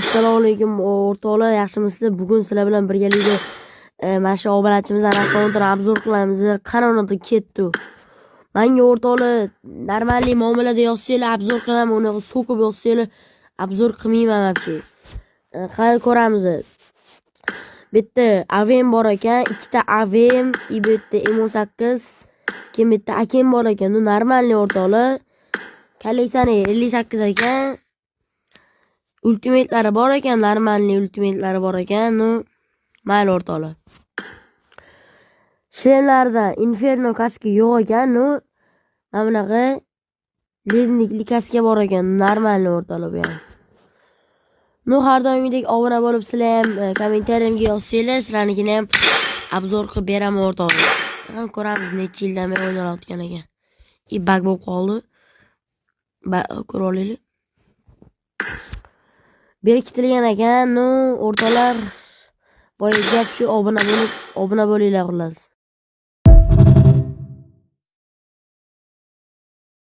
Assalomu alaykum o'rtoqlar, yaxshimisizlar? Bugun sizlar bilan birgalikda mana shu obunachimiz akkauntini obzor qilamiz. Qanoti ketdi. Menga o'rtoqlar normalniy muomalada yozsanglar obzor qilaman, uni so'kib yozsanglar obzor qilmayman вообще. Qani ko'ramiz. Bitta AVM bor ekan, ikkita AVM, bitta M18, keyin bitta AKM bor ekan. Bu normalniy o'rtoqlar. Kolleksiyani 58 ekan. Ultimatlari bor ekan, normalniy ultimatlari bor ekan. Nu mayli o'rtoqlar. Shlemlarda Inferno kaska yo'q ekan. Nu mana bunaqa lednikli kaska bor ekan, normalniy o'rtoqlar bu ham. Nu har doimgidek obuna bo'lib, sizlar ham kommentariyamga yozsanglar, sizlarnikini ham obzor qilib beraman o'rtoqlar. Ham ko'ramiz necha yildan beri o'ynalayotgan ekan. Bug bo'lib qoldi. Ko'rib olaylik. Berkitilgan ekan. Nu o'rtoqlar, boya gap shu, obuna bo'linglar xullas.